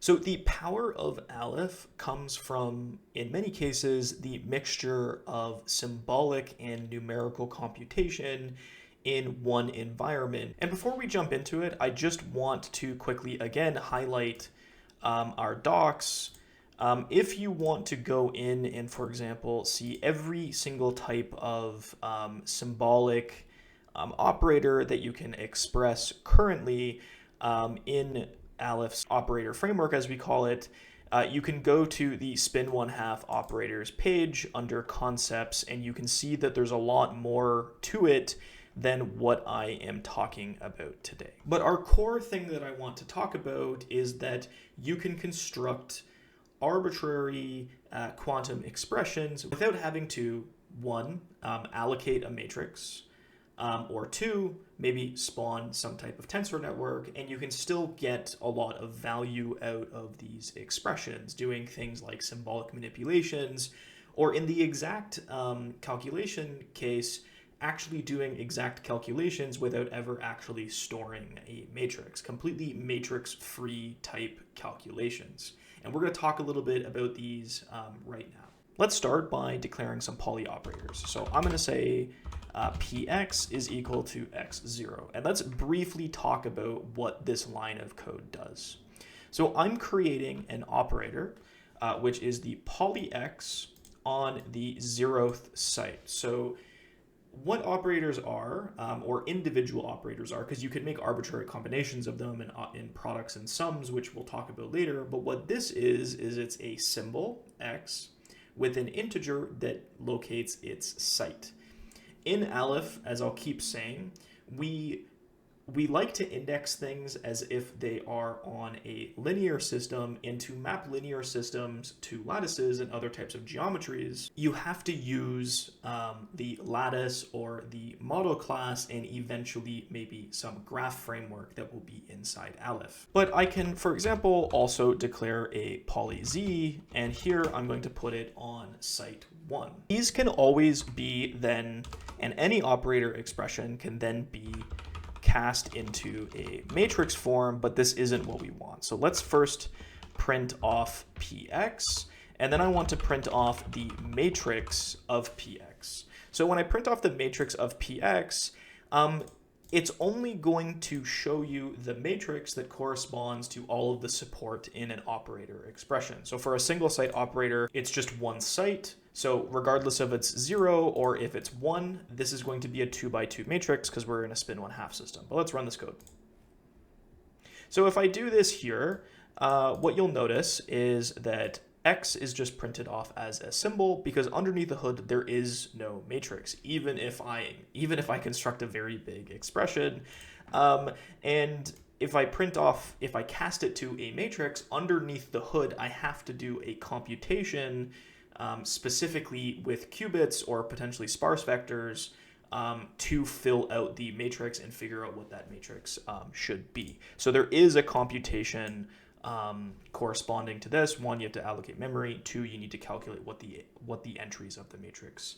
So the power of Aleph comes from, in many cases, the mixture of symbolic and numerical computation in one environment. And before we jump into it, I just want to quickly again highlight our docs. If you want to go in and, for example, see every single type of symbolic operator that you can express currently in Aleph's operator framework, as we call it, you can go to the spin 1/2 operators page under concepts, and you can see that there's a lot more to it than what I am talking about today. But our core thing that I want to talk about is that you can construct arbitrary quantum expressions without having to, one, allocate a matrix, or two, maybe spawn some type of tensor network, and you can still get a lot of value out of these expressions, doing things like symbolic manipulations, or in the exact calculation case, actually doing exact calculations without ever actually storing a matrix, completely matrix-free type calculations. And we're going to talk a little bit about these right now. Let's start by declaring some Pauli operators. So I'm going to say px is equal to x0. And let's briefly talk about what this line of code does. So I'm creating an operator, which is the Pauli x on the 0th site. So what operators are, or individual operators are, because you can make arbitrary combinations of them in products and sums, which we'll talk about later. But what this is it's a symbol, x, with an integer that locates its site. In Aleph, as I'll keep saying, we like to index things as if they are on a linear system, and to map linear systems to lattices and other types of geometries, you have to use the lattice or the model class and eventually maybe some graph framework that will be inside Aleph. But I can, for example, also declare a Pauli z, and here I'm going to put it on site 1. These can always be then, and any operator expression can then be cast into a matrix form, but this isn't what we want. So let's first print off px, and then I want to print off the matrix of px. So when I print off the matrix of px, it's only going to show you the matrix that corresponds to all of the support in an operator expression. So for a single site operator, it's just one site. So regardless of it's 0 or if it's 1, this is going to be a 2x2 matrix because we're in a spin 1/2 system. But let's run this code. So if I do this here, what you'll notice is that x is just printed off as a symbol because underneath the hood there is no matrix, even if I construct a very big expression. And if I cast it to a matrix underneath the hood, I have to do a computation specifically with qubits or potentially sparse vectors to fill out the matrix and figure out what that matrix should be. So there is a computation corresponding to this. One, you have to allocate memory. Two, you need to calculate what the entries of the matrix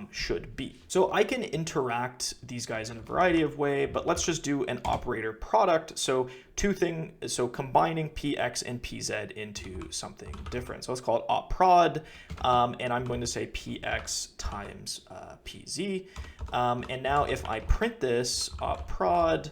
should be. So I can interact these guys in a variety of ways, but let's just do an operator product. So combining px and pz into something different. So let's call it opprod, and I'm going to say px times pz. And now if I print this opprod,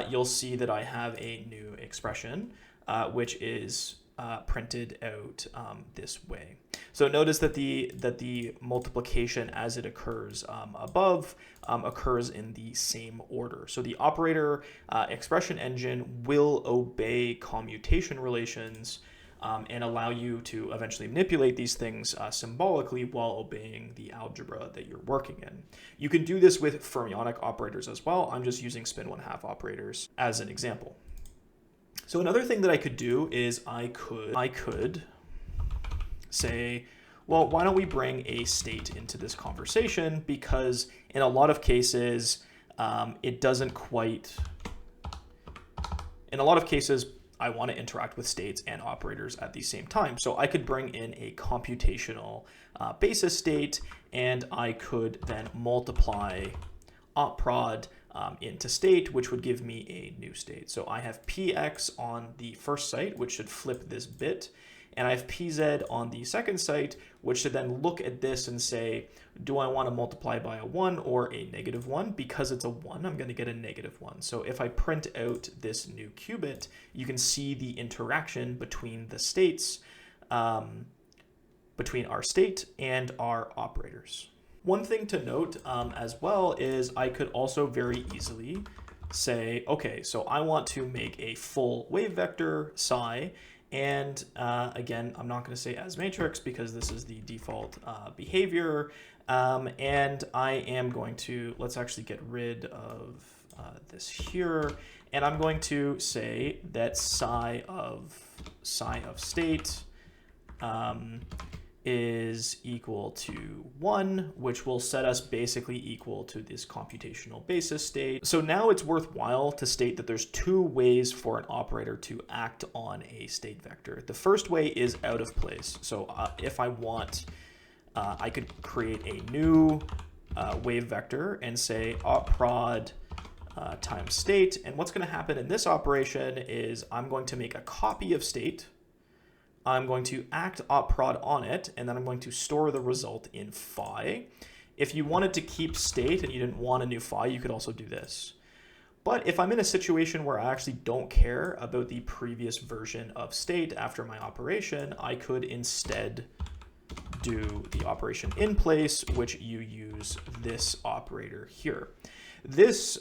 you'll see that I have a new expression, which is printed out this way. So notice that the multiplication as it occurs above occurs in the same order. So the operator expression engine will obey commutation relations and allow you to eventually manipulate these things symbolically while obeying the algebra that you're working in. You can do this with fermionic operators as well. I'm just using spin 1/2 operators as an example. So another thing that I could do is I could say, well, why don't we bring a state into this conversation? Because in a lot of cases, I want to interact with states and operators at the same time. So I could bring in a computational basis state, and I could then multiply opprod into state, which would give me a new state. So I have px on the first site, which should flip this bit, and I have pz on the second site, which should then look at this and say, do I want to multiply by a 1 or a -1? Because it's a 1, I'm going to get a -1. So if I print out this new qubit, you can see the interaction between the states, between our state and our operators. One thing to note as well is I could also very easily say, okay, so I want to make a full wave vector psi, and again, I'm not going to say as matrix because this is the default behavior, and I am going to, let's actually get rid of this here, and I'm going to say that psi of state is equal to 1, which will set us basically equal to this computational basis state. So now it's worthwhile to state that there's two ways for an operator to act on a state vector. The first way is out of place. So if I want, I could create a new wave vector and say opprod times state. And what's going to happen in this operation is I'm going to make a copy of state. I'm going to act opprod on it, and then I'm going to store the result in phi. If you wanted to keep state and you didn't want a new phi, you could also do this. But if I'm in a situation where I actually don't care about the previous version of state after my operation, I could instead do the operation in place, which you use this operator here. This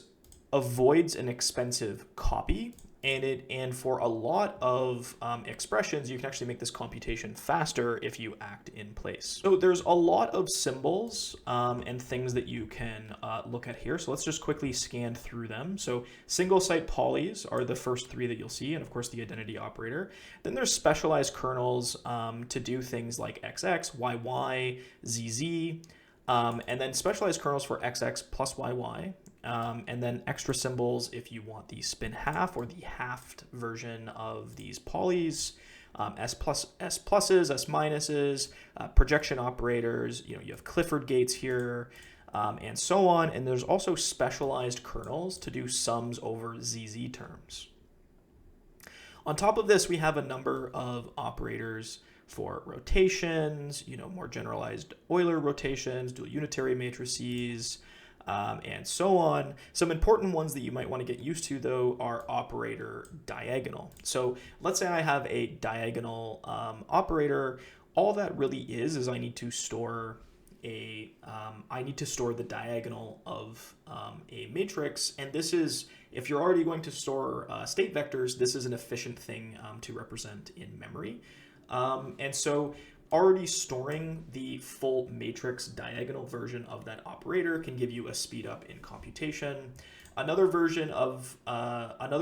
avoids an expensive copy, and for a lot of expressions, you can actually make this computation faster if you act in place. So there's a lot of symbols and things that you can look at here. So let's just quickly scan through them. So single site polys are the first three that you'll see, and of course the identity operator. Then there's specialized kernels to do things like XX, YY, ZZ, and then specialized kernels for XX plus YY. And then extra symbols if you want the spin half or the halved version of these polys, S pluses, S minuses, projection operators, you have Clifford gates here, and so on. And there's also specialized kernels to do sums over ZZ terms. On top of this, we have a number of operators for rotations, more generalized Euler rotations, dual unitary matrices, and so on. Some important ones that you might want to get used to, though, are operator diagonal. So let's say I have a diagonal operator. All that really is I need to store the diagonal of a matrix. And this is, if you're already going to store state vectors, this is an efficient thing to represent in memory. And so already storing the full matrix diagonal version of that operator can give you a speed up in computation. Another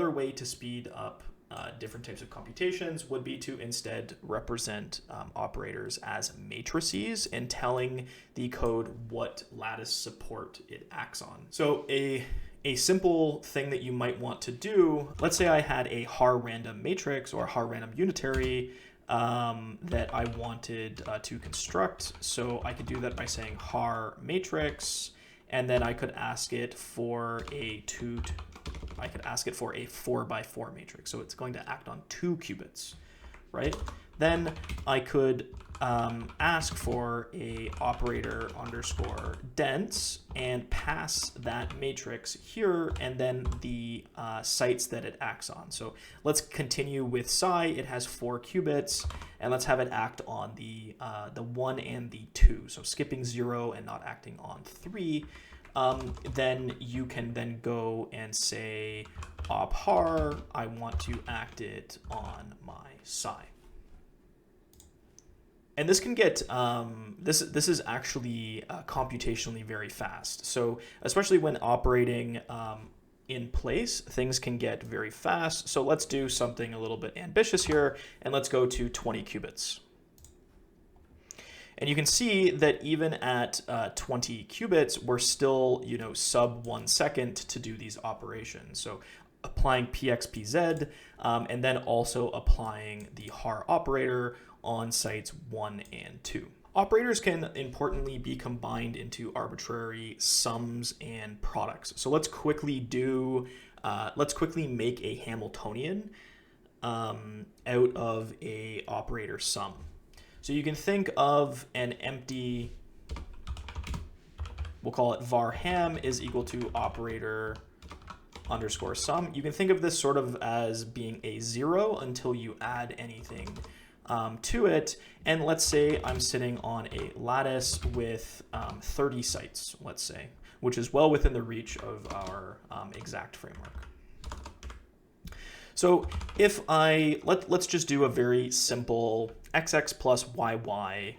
way to speed up different types of computations would be to instead represent operators as matrices and telling the code what lattice support it acts on. So a simple thing that you might want to do, let's say I had a Haar random matrix or a Haar random unitary that I wanted to construct. So I could do that by saying Haar matrix, and then I could ask it for a 4x4 matrix. So it's going to act on 2 qubits, right? Then I could ask for a operator underscore dense and pass that matrix here and then the sites that it acts on. So let's continue with psi. It has 4 qubits, and let's have it act on the 1 and the 2. So skipping 0 and not acting on 3. Then you can then go and say op har, I want to act it on my psi. And this can get, this is actually computationally very fast. So especially when operating in place, things can get very fast. So let's do something a little bit ambitious here, and let's go to 20 qubits. And you can see that even at 20 qubits, we're still, sub 1 second to do these operations. So applying pxpz, and then also applying the Haar operator on sites 1 and 2. Operators can importantly be combined into arbitrary sums and products. So let's quickly make a Hamiltonian out of a operator sum. So you can think of an empty, we'll call it var ham is equal to operator underscore sum. You can think of this sort of as being a 0 until you add anything to it. And let's say I'm sitting on a lattice with 30 sites, let's say, which is well within the reach of our exact framework. So if let's just do a very simple xx plus yy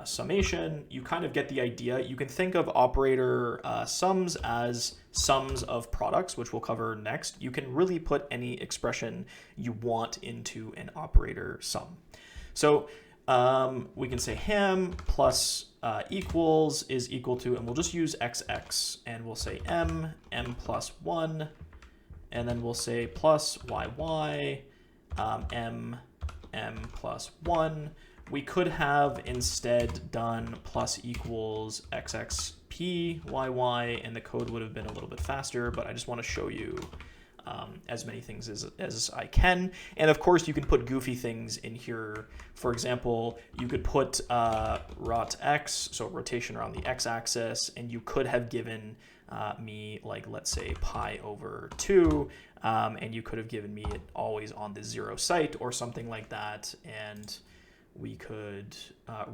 summation, you kind of get the idea. You can think of operator sums as sums of products, which we'll cover next. You can really put any expression you want into an operator sum. So we can say ham plus equals is equal to, and we'll just use xx, and we'll say m plus 1, and then we'll say plus yy, m plus 1. We could have instead done plus equals xxp yy, and the code would have been a little bit faster, but I just want to show you as many things as I can. And of course, you can put goofy things in here. For example, you could put rot x, so rotation around the x-axis, and you could have given me, like, let's say pi over 2, and you could have given me it always on the 0 site or something like that, and we could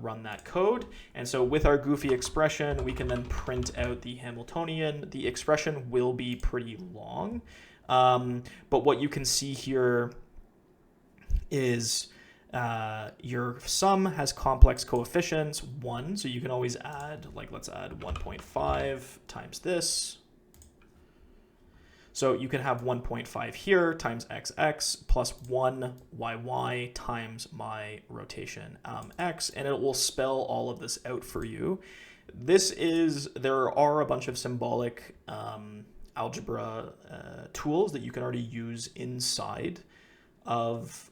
run that code. And so with our goofy expression, we can then print out the Hamiltonian. The expression will be pretty long, but what you can see here is your sum has complex coefficients 1, so you can always add, like, let's add 1.5 times this. So you can have 1.5 here times xx plus 1 yy times my rotation x, and it will spell all of this out for you. There are a bunch of symbolic algebra tools that you can already use inside of,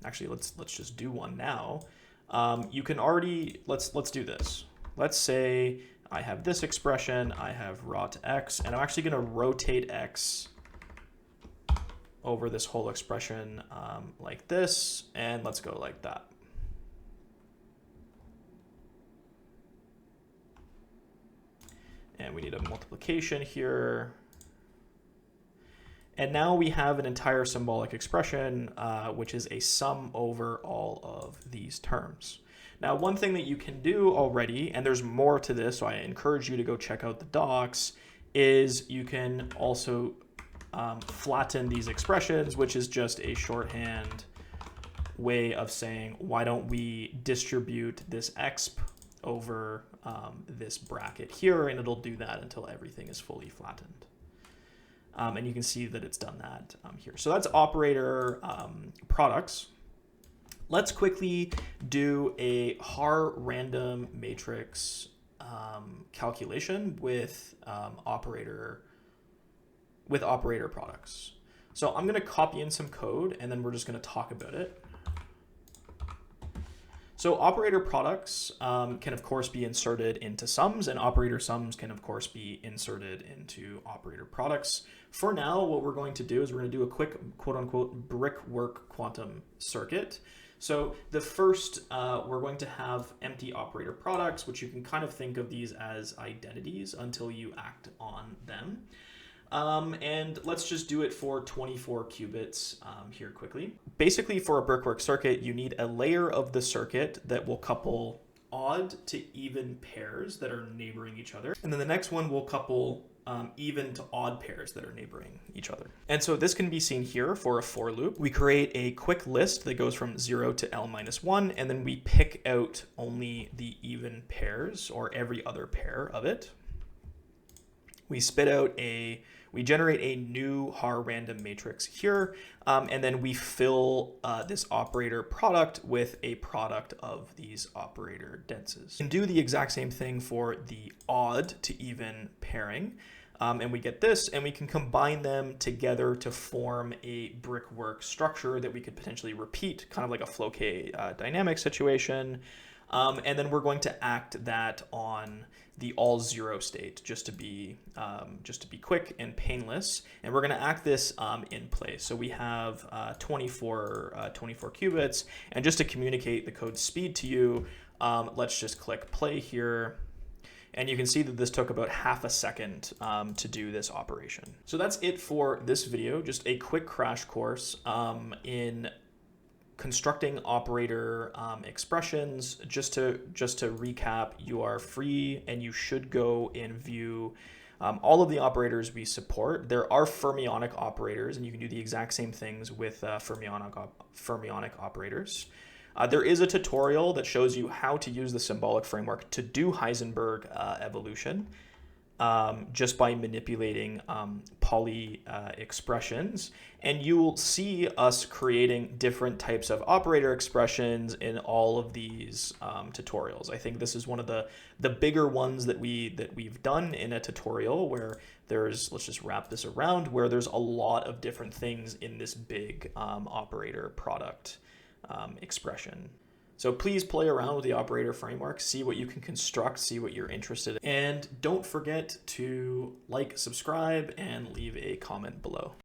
actually, let's just do one now. You can already, let's do this. Let's say I have this expression, I have rot x, and I'm actually going to rotate x over this whole expression like this, and let's go like that. And we need a multiplication here. And now we have an entire symbolic expression, which is a sum over all of these terms. Now, one thing that you can do already, and there's more to this, so I encourage you to go check out the docs, is you can also flatten these expressions, which is just a shorthand way of saying, why don't we distribute this exp over this bracket here, and it'll do that until everything is fully flattened. And you can see that it's done that here. So that's operator products. Let's quickly do a Haar random matrix calculation with operator products. So I'm going to copy in some code, and then we're just going to talk about it. So operator products can, of course, be inserted into sums, and operator sums can, of course, be inserted into operator products. For now, what we're going to do is we're going to do a quick, quote-unquote, brickwork quantum circuit. So the first, we're going to have empty operator products, which you can kind of think of these as identities until you act on them. And let's just do it for 24 qubits here quickly. Basically, for a brickwork circuit, you need a layer of the circuit that will couple odd to even pairs that are neighboring each other. And then the next one will couple even to odd pairs that are neighboring each other. And so this can be seen here for a for loop. We create a quick list that goes from 0 to L-1, and then we pick out only the even pairs or every other pair of it. We generate a new Haar random matrix here, and then we fill this operator product with a product of these operator denses. And do the exact same thing for the odd to even pairing. And we get this, and we can combine them together to form a brickwork structure that we could potentially repeat, kind of like a Floquet dynamic situation. And then we're going to act that on the all zero state just to be quick and painless. And we're going to act this in place. So we have 24 qubits. And just to communicate the code speed to you, let's just click play here. And you can see that this took about half a second to do this operation. So that's it for this video, just a quick crash course in constructing operator expressions. Just to recap, you are free and you should go and view all of the operators we support. There are fermionic operators, and you can do the exact same things with fermionic operators. There is a tutorial that shows you how to use the symbolic framework to do Heisenberg evolution just by manipulating Pauli expressions. And you will see us creating different types of operator expressions in all of these tutorials. I think this is one of the bigger ones that we've done in a tutorial where there's, let's just wrap this around, where there's a lot of different things in this big operator product expression. So please play around with the operator framework, see what you can construct, see what you're interested in. And don't forget to like, subscribe, and leave a comment below.